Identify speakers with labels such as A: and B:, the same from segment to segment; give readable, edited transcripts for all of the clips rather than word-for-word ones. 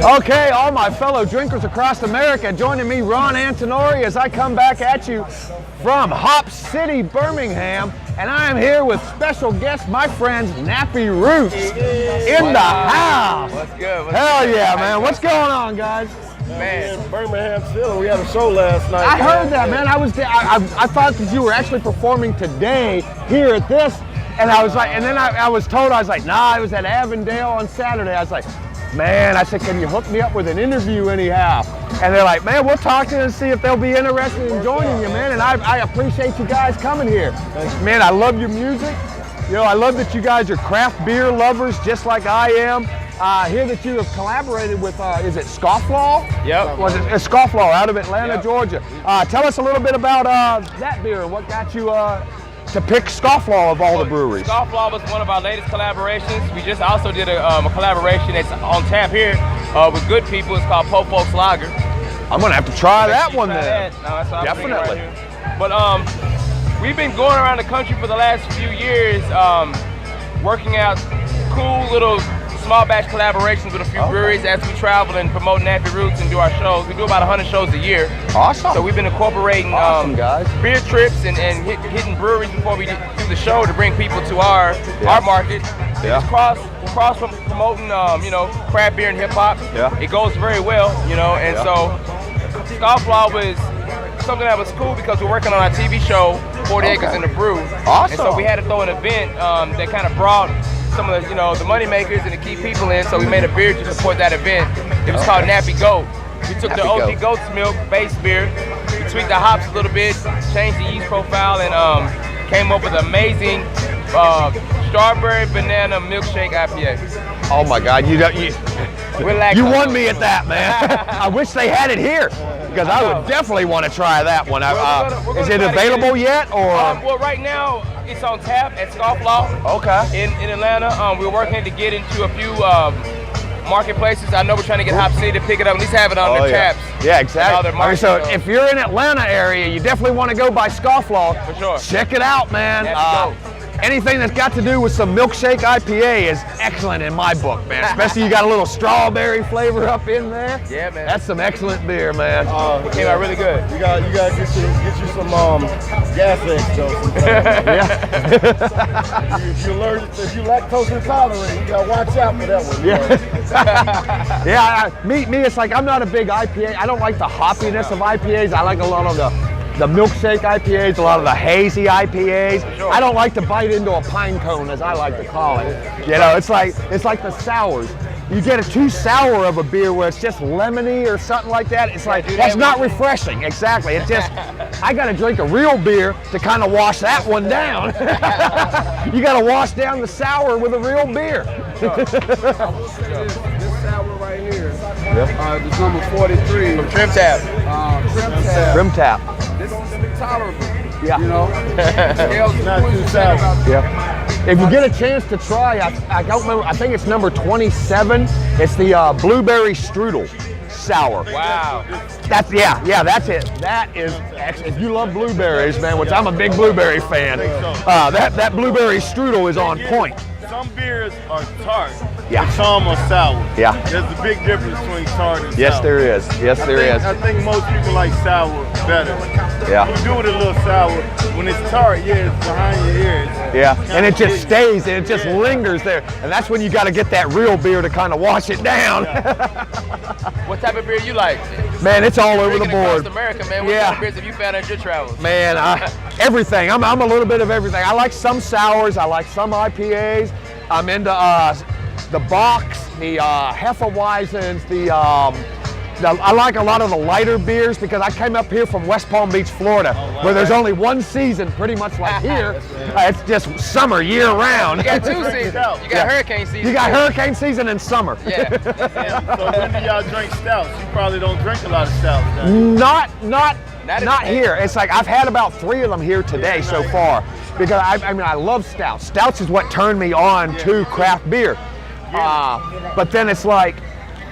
A: Okay, all my fellow drinkers across America, joining me, Ron Antonori, as I come back at you from Hop City Birmingham, and I am here with special guest, my friends, Nappy Roots, in the house.
B: What's good?
A: Hell yeah, man. What's going on, guys?
C: Man, Birmingham still. We had a show last night.
A: I heard that, man. I thought that you were actually performing today here at this, and I was like, and then I was told, I was like, nah, I was at Avondale on Saturday. I was like, man, I said, can you hook me up with an interview anyhow? And they're like, man, we'll talk to them and see if they'll be interested in joining you, man. And I appreciate you guys coming here. Man, I love your music. You know, I love that you guys are craft beer lovers just like I am. I hear that you have collaborated with, is it Scofflaw?
B: Yep.
A: Was it Scofflaw out of Atlanta,
B: Yep.
A: Georgia? Tell us a little bit about that beer and what got you to pick Scofflaw of all the breweries.
B: Scofflaw was one of our latest collaborations. We just also did a collaboration that's on tap here with good people. It's called Po Folks Lager.
A: I'm gonna have to try that one then.
B: No, that's what I'm thinking
A: Definitely.
B: right here. But we've been going around the country for the last few years, working out cool little small batch collaborations with a few breweries as we travel and promote Nappy Roots and do our shows. We do about 100 shows a year.
A: Awesome.
B: So we've been incorporating
A: guys.
B: beer trips and hitting breweries before we do the show to bring people to our market.
A: Yeah.
B: It's cross from promoting you know, craft beer and hip hop.
A: Yeah.
B: It goes very well, you know, and so Scofflaw was something that was cool because we're working on our TV show 40 Acres in the Brew.
A: Awesome.
B: And so we had to throw an event that kind of brought some of the, you know, the money makers and the key people in, so we made a beer to support that event. It was called Nappy Goat. We took the OG goat's milk base beer, we tweaked the hops a little bit, changed the yeast profile, and came up with an amazing strawberry banana milkshake IPA.
A: Oh my God, you
B: Relax.
A: won me at that, man. I wish they had it here because I would definitely want to try that one.
B: We're
A: Is
B: gonna
A: it
B: try to
A: available
B: get it.
A: yet, or?
B: Well, right now it's on tap at Scofflaw.
A: Okay.
B: In Atlanta. We're working to get into a few marketplaces. I know we're trying to get Hop City to pick it up, at least have it on their taps.
A: Yeah, exactly.
B: Market,
A: So if you're in Atlanta area, you definitely want to go by Scofflaw.
B: For sure.
A: Check it out, man.
B: Nappy
A: Anything that's got to do with some milkshake IPA is excellent in my book, man. Especially you got a little strawberry flavor up in there.
B: Yeah, man.
A: That's some excellent beer, man.
B: It came out really good.
C: You got to get you some gas eggs though. If you lactose intolerant, you got to watch out for that one.
A: Yeah. Yeah. Me. It's like I'm not a big IPA. I don't like the hoppiness of IPAs. I like a lot of the milkshake IPAs, a lot of the hazy IPAs.
B: Sure.
A: I don't like to bite into a pine cone, as I like to call it. You know, it's like the sours. You get a too sour of a beer where it's just lemony or something like that. It's like, that's not refreshing. Exactly. It's just, I got to drink a real beer to kind of wash that one down. You got to wash down the sour with a real beer.
D: This sour right here, this number 43.
B: From Trim Tab.
A: Rim tap.
D: This is tolerable.
A: Yeah.
D: You know, scales
C: Not too sour.
A: Yeah. If you get a chance to try, I don't remember, I think it's number 27. It's the blueberry strudel sour.
B: Wow.
A: That's it. That is excellent. If you love blueberries, man, which I'm a big blueberry fan, that blueberry strudel is on point.
C: Some beers are tart,
A: Yeah.
C: and some are sour.
A: Yeah.
C: There's a big difference between tart and
A: Yes,
C: sour.
A: there is. Yes, there is.
C: I think most people like sour better.
A: Yeah.
C: You do it a little sour. When it's tart, it's behind your ears.
A: Yeah, and it just stays, and it just lingers there. And that's when you got to get that real beer to kind of wash it down.
B: What type of beer you like?
A: Man, it's all over the
B: Drinking across
A: board.
B: America, man. What
A: Yeah.
B: kind of beers have you found in your travels?
A: Man, everything. I'm a little bit of everything. I like some sours. I like some IPAs. I'm into the Bocks, the Hefeweizens, I like a lot of the lighter beers because I came up here from West Palm Beach, Florida, where there's only one season, pretty much like here. It's just summer year round.
B: You got 2 seasons. You got hurricane season.
A: You got hurricane season and summer.
B: Yeah.
C: So when do y'all drink stouts? You probably don't drink a lot of stouts. do you?
A: Not here. It's like I've had about 3 of them here today so far because I love stouts. Stouts is what turned me on to craft beer. But then it's like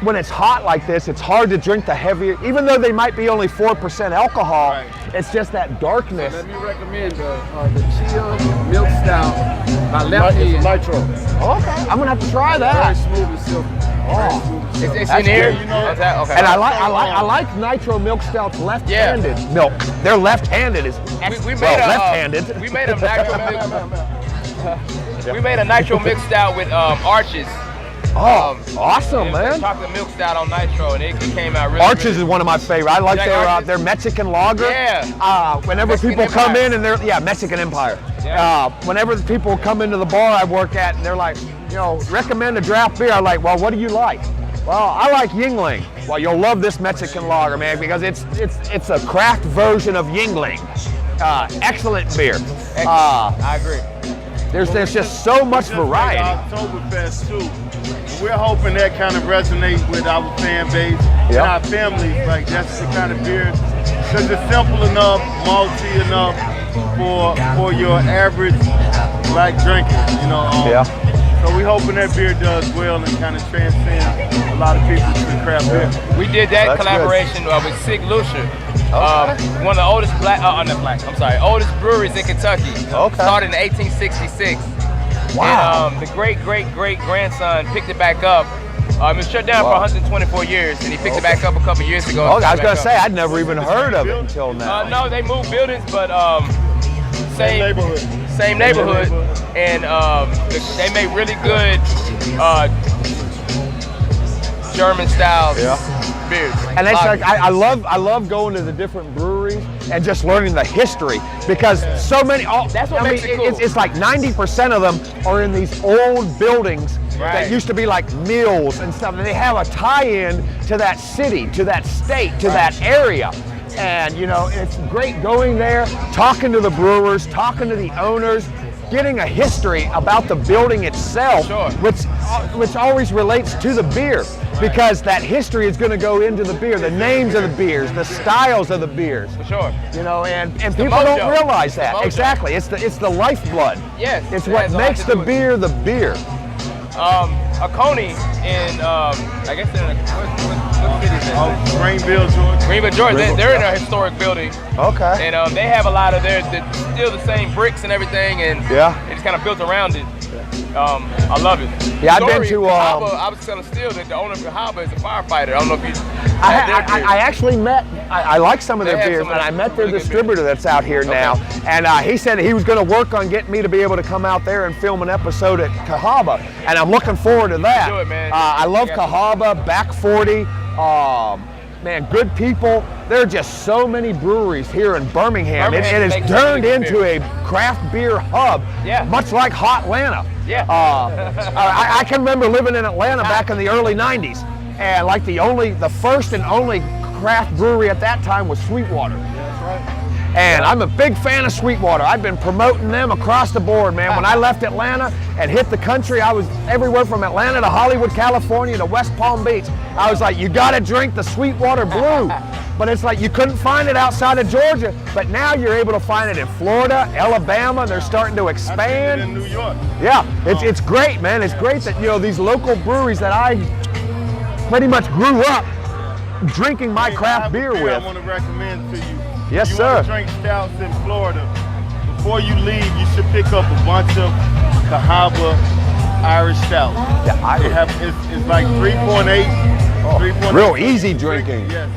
A: when it's hot like this, it's hard to drink the heavier, even though they might be only 4% alcohol.
C: Right.
A: It's just that darkness.
D: Let me recommend the Chia Milk Stout by
C: It's
D: Left
C: a
D: Hand.
C: nitro.
A: Okay, I'm gonna have to try
D: Very
A: that.
D: smooth and silky. Very smooth and
B: It's
A: That's
B: in here.
A: good.
C: You know,
B: Okay.
A: And I like nitro milk stouts left-handed milk. They're left-handed
B: we made
A: left-handed.
B: We made a nitro milk. We made a nitro milk stout with Arches.
A: Awesome, man.
B: Chocolate milk stout on nitro, and it came out really.
A: Arches is one of my favorite. I like
B: Arches?
A: their Mexican lager.
B: Yeah.
A: Whenever
B: Mexican
A: people come
B: Empire.
A: in and they're Mexican Empire.
B: Yeah.
A: Whenever the people come into the bar I work at and they're like, recommend a draft beer. I'm like, well, what do you like? Well, I like Yingling. Well, you'll love this Mexican lager, man, because it's a craft version of Yingling. Excellent beer.
B: I agree.
A: There's just so much variety.
C: Oktoberfest too. We're hoping that kind of resonates with our fan base and our families. Like that's the kind of beer, because it's simple enough, malty enough for your average black drinker. So we're hoping that beer does well and kind of transcends a lot of people to craft beer.
B: We did that
A: That's
B: collaboration with Sig Lucia. One of the oldest oldest breweries in Kentucky. Started in 1866.
A: Wow.
B: And the great grandson picked it back up. It was shut down for 124 years, and he picked it back up a couple years ago.
A: I was gonna say I'd never even heard of it until now.
B: No, they moved buildings, but
C: Same neighborhood.
B: And they made really good German style beers.
A: And it's like I love going to the different breweries and just learning the history, because so many.
B: That's what makes it cool.
A: It's like 90% of them are in these old buildings that used to be like mills and stuff, and they have a tie-in to that city, to that state, to that area. And it's great going there, talking to the brewers, talking to the owners, getting a history about the building itself, which always relates to the beer, because that history is going to go into the beer, the names of the beers, the styles of the beers.
B: For sure.
A: And people don't realize that. Exactly. It's the lifeblood.
B: Yes.
A: It's what makes the beer the beer.
B: Oconee in, I guess they're in what city is that?
C: Greenville, Georgia.
B: Greenville, Georgia. They're in a historic building.
A: Okay.
B: And they have a lot of still the same bricks and everything, and they just kind of built around it. I love it.
A: Yeah, I've been to.
B: I was telling Steele that the owner of Cahaba is a firefighter. I don't know if you.
A: I actually met. I like some of their beers, and I met their distributor that's out here now. And he said he was going to work on getting me to be able to come out there and film an episode at Cahaba, and I'm looking forward to that.
B: Do it, man.
A: I love Cahaba, Back 40. Man, good people. There are just so many breweries here in Birmingham. It has turned into a craft beer hub, much like Hot Atlanta.
B: Yeah.
A: I can remember living in Atlanta back in the early 90s, and like the first and only craft brewery at that time was Sweetwater.
C: That's right.
A: And I'm a big fan of Sweetwater. I've been promoting them across the board, man. When I left Atlanta and hit the country, I was everywhere from Atlanta to Hollywood, California to West Palm Beach. I was like, you gotta drink the Sweetwater Blue. But it's like you couldn't find it outside of Georgia, but now you're able to find it in Florida, Alabama. They're starting to expand.
C: In New York.
A: Yeah, it's great, man. It's great that these local breweries that I pretty much grew up drinking my craft beer with.
C: I want to recommend to you.
A: Yes,
C: you
A: sir.
C: Want to drink stouts in Florida. Before you leave, you should pick up a bunch of Cahaba Irish stouts.
A: Yeah,
C: it's like 3.8.
A: Real easy drinking.
C: Yes.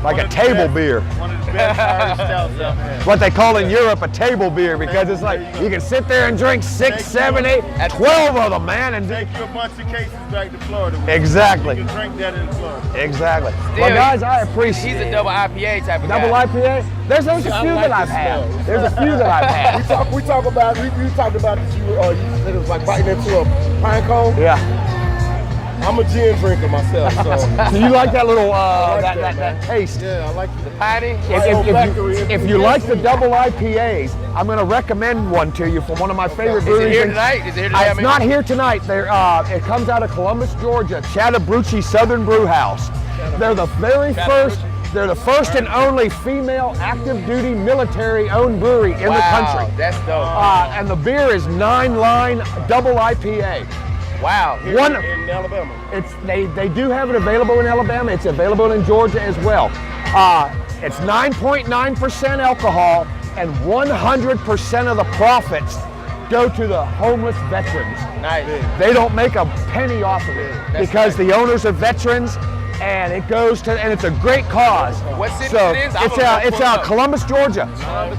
A: Like a table beer.
C: One of the best Irish stouts I've had.
A: What they call in Europe a table beer, because it's like you can sit there and drink 6, 7, 8, 12 of them, man. And
C: take you a bunch of cases back to Florida.
A: Exactly.
C: You can drink that in Florida.
A: Exactly. Well, guys, I appreciate
B: He's a double IPA type of guy.
A: Double IPA? There's a few that I've had. There's a few that I've had.
E: We talked about that you said it was like biting into a pine cone.
A: Yeah.
E: I'm a gin drinker myself, so.
A: So you like that little
E: like
A: that taste?
E: Yeah, I like
B: The patty.
A: If you like the double IPAs, I'm going to recommend one to you from one of my favorite
B: Is
A: breweries.
B: it here tonight? Is it here tonight?
A: It's not here tonight. It comes out of Columbus, Georgia, Chattahoochee Southern Brew House. They're the very first. They're the first and only female active duty military owned brewery in the country.
B: That's dope.
A: And the beer is 9 Line double IPA.
B: Wow.
E: in Alabama.
A: They do have it available in Alabama. It's available in Georgia as well. It's 9.9% alcohol, and 100% of the profits go to the homeless veterans.
B: Nice.
A: They don't make a penny off of it because the owners are veterans, and it goes to, and it's a great cause.
B: What city
A: so
B: it is?
A: It's out Columbus, Georgia.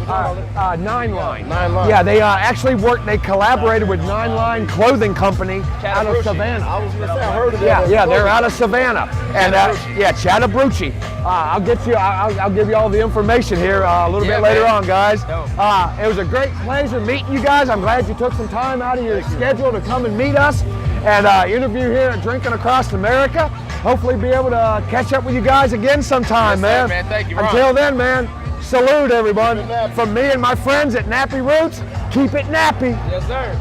A: 9 Line. Yeah, they actually they collaborated with 9 Line Clothing Company out of Savannah.
E: I was gonna say, I heard of
A: Yeah,
E: that.
A: yeah, they're out of Savannah, and Chattahoochee. I'll give you all the information here a little bit later on, guys. It was a great pleasure meeting you guys. I'm glad you took some time out of your schedule to come and meet us and interview here at Drinking Across America. Hopefully be able to catch up with you guys again sometime,
B: Yes, sir,
A: man.
B: man. Thank you, Ron.
A: Until then, man, salute everyone. From me and my friends at Nappy Roots, keep it nappy.
B: Yes, sir.